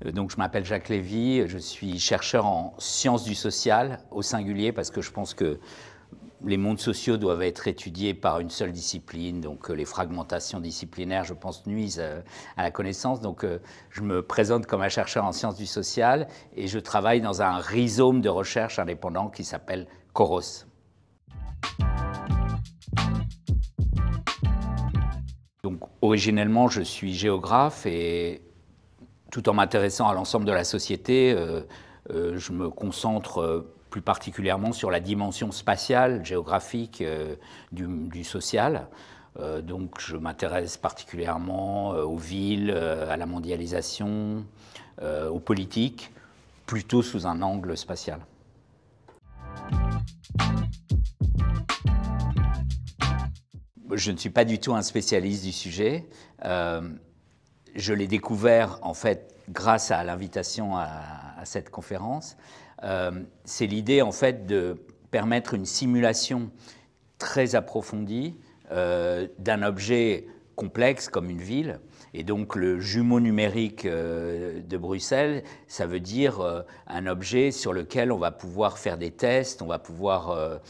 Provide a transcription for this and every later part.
Donc je m'appelle Jacques Lévy, je suis chercheur en sciences du social au singulier parce que je pense que les mondes sociaux doivent être étudiés par une seule discipline, donc les fragmentations disciplinaires, je pense, nuisent à la connaissance. Donc je me présente comme un chercheur en sciences du social et je travaille dans un rhizome de recherche indépendant qui s'appelle Khoros. Donc originellement, je suis géographe et tout en m'intéressant à l'ensemble de la société, je me concentre plus particulièrement sur la dimension spatiale, géographique du social. Donc je m'intéresse particulièrement aux villes, à la mondialisation, aux politiques, plutôt sous un angle spatial. Je ne suis pas du tout un spécialiste du sujet. Je l'ai découvert en fait grâce à l'invitation à cette conférence. C'est l'idée en fait de permettre une simulation très approfondie d'un objet complexe comme une ville. Et donc le jumeau numérique de Bruxelles, ça veut dire un objet sur lequel on va pouvoir faire des tests, on va pouvoir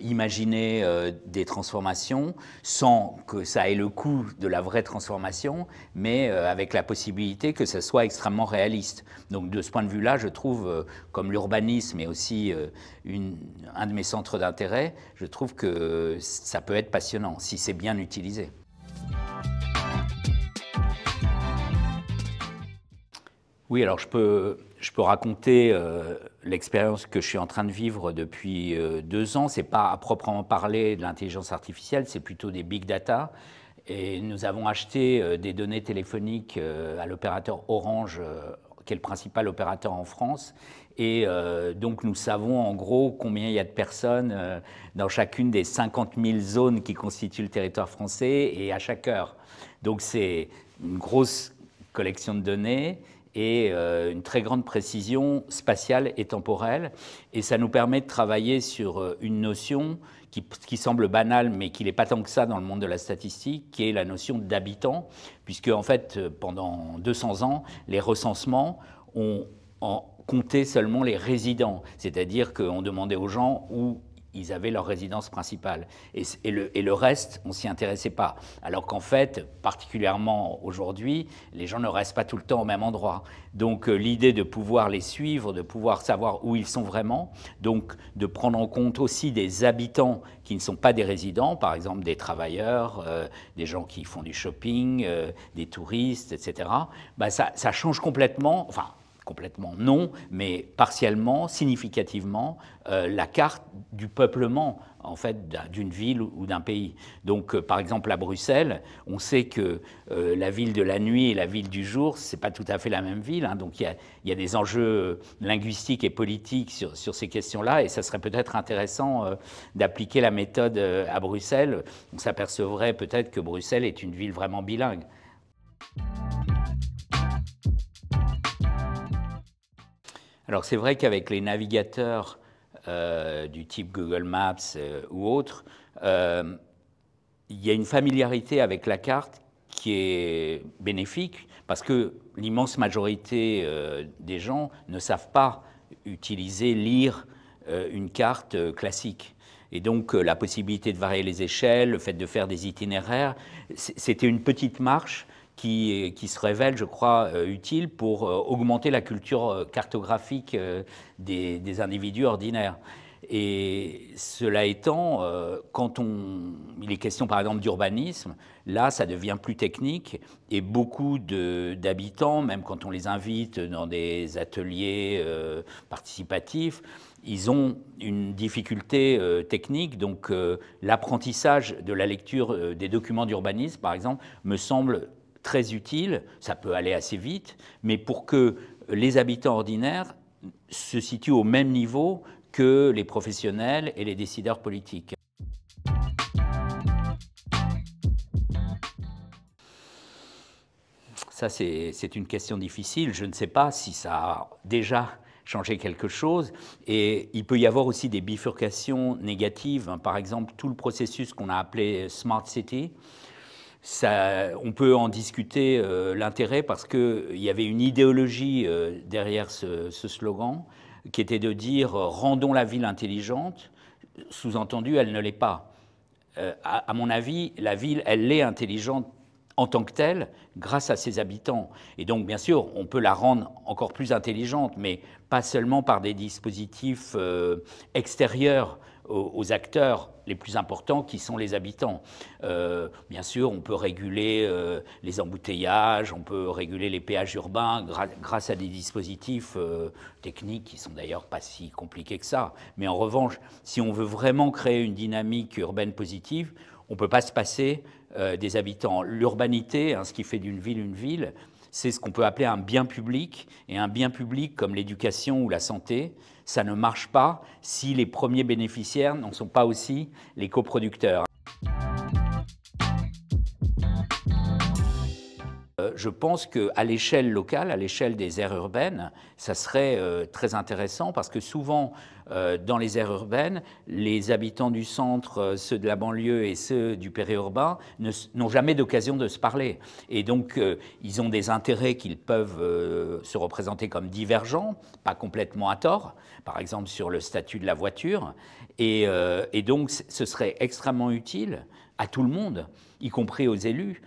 imaginer des transformations sans que ça ait le coût de la vraie transformation, mais avec la possibilité que ça soit extrêmement réaliste. Donc de ce point de vue-là, je trouve, comme l'urbanisme est aussi un de mes centres d'intérêt, je trouve que ça peut être passionnant si c'est bien utilisé. Oui, alors je peux raconter l'expérience que je suis en train de vivre depuis 2 ans. Ce n'est pas à proprement parler de l'intelligence artificielle, c'est plutôt des big data. Et nous avons acheté des données téléphoniques à l'opérateur Orange, qui est le principal opérateur en France. Et donc nous savons en gros combien il y a de personnes dans chacune des 50 000 zones qui constituent le territoire français et à chaque heure. Donc c'est une grosse collection de données et une très grande précision spatiale et temporelle. Et ça nous permet de travailler sur une notion qui semble banale, mais qui n'est pas tant que ça dans le monde de la statistique, qui est la notion d'habitant, puisque en fait, pendant 200 ans, les recensements ont compté seulement les résidents, c'est-à-dire qu'on demandait aux gens où ils avaient leur résidence principale. Et le reste, on ne s'y intéressait pas. Alors qu'en fait, particulièrement aujourd'hui, les gens ne restent pas tout le temps au même endroit. Donc l'idée de pouvoir les suivre, de pouvoir savoir où ils sont vraiment, donc de prendre en compte aussi des habitants qui ne sont pas des résidents, par exemple des travailleurs, des gens qui font du shopping, des touristes, etc., bah ça change complètement, enfin, complètement non, mais partiellement, significativement, la carte du peuplement en fait d'une ville ou d'un pays. Donc par exemple à Bruxelles, on sait que la ville de la nuit et la ville du jour, c'est pas tout à fait la même ville, hein, donc il y a des enjeux linguistiques et politiques sur ces questions-là, et ça serait peut-être intéressant d'appliquer la méthode à Bruxelles. On s'apercevrait peut-être que Bruxelles est une ville vraiment bilingue. Alors c'est vrai qu'avec les navigateurs du type Google Maps ou autres, il y a une familiarité avec la carte qui est bénéfique parce que l'immense majorité des gens ne savent pas utiliser, lire une carte classique. Et donc la possibilité de varier les échelles, le fait de faire des itinéraires, c'était une petite marche qui se révèle, je crois, utile pour augmenter la culture cartographique des individus ordinaires. Et cela étant, quand il est question par exemple d'urbanisme, là ça devient plus technique et beaucoup d'habitants, même quand on les invite dans des ateliers participatifs, ils ont une difficulté technique, donc l'apprentissage de la lecture des documents d'urbanisme, par exemple, me semble très utile, ça peut aller assez vite, mais pour que les habitants ordinaires se situent au même niveau que les professionnels et les décideurs politiques. Ça, c'est une question difficile. Je ne sais pas si ça a déjà changé quelque chose. Et il peut y avoir aussi des bifurcations négatives. Par exemple, tout le processus qu'on a appelé Smart City, On peut en discuter l'intérêt parce qu'il y avait une idéologie derrière ce slogan qui était de dire « rendons la ville intelligente », sous-entendu, elle ne l'est pas. À mon avis, la ville, elle l'est intelligente en tant que telle, grâce à ses habitants. Et donc, bien sûr, on peut la rendre encore plus intelligente, mais pas seulement par des dispositifs extérieurs aux acteurs les plus importants qui sont les habitants. Bien sûr, on peut réguler les embouteillages, on peut réguler les péages urbains grâce à des dispositifs techniques qui sont d'ailleurs pas si compliqués que ça. Mais en revanche, si on veut vraiment créer une dynamique urbaine positive, on ne peut pas se passer des habitants. L'urbanité, hein, ce qui fait d'une ville une ville, c'est ce qu'on peut appeler un bien public. Et un bien public comme l'éducation ou la santé, ça ne marche pas si les premiers bénéficiaires n'en sont pas aussi les coproducteurs. Je pense qu'à l'échelle locale, à l'échelle des aires urbaines, ça serait très intéressant parce que souvent, dans les aires urbaines, les habitants du centre, ceux de la banlieue et ceux du périurbain n'ont jamais d'occasion de se parler. Et donc, ils ont des intérêts qu'ils peuvent se représenter comme divergents, pas complètement à tort, par exemple sur le statut de la voiture. Et donc, ce serait extrêmement utile à tout le monde, y compris aux élus,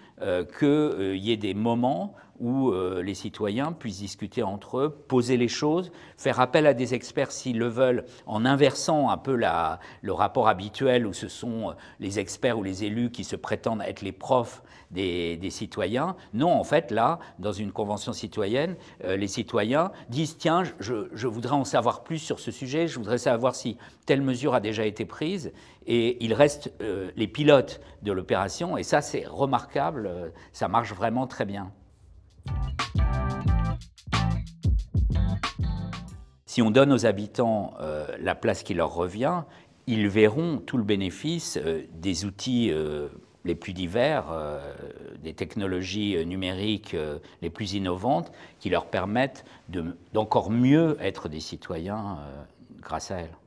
qu'il y ait des moments où les citoyens puissent discuter entre eux, poser les choses, faire appel à des experts s'ils le veulent, en inversant un peu le rapport habituel où ce sont les experts ou les élus qui se prétendent être les profs des citoyens. Non, en fait, là, dans une convention citoyenne, les citoyens disent « Tiens, je voudrais en savoir plus sur ce sujet, je voudrais savoir si telle mesure a déjà été prise ». Et ils restent les pilotes de l'opération, et ça, c'est remarquable, ça marche vraiment très bien. Si on donne aux habitants la place qui leur revient, ils verront tout le bénéfice des outils les plus divers, des technologies numériques les plus innovantes qui leur permettent d'encore mieux être des citoyens grâce à elles.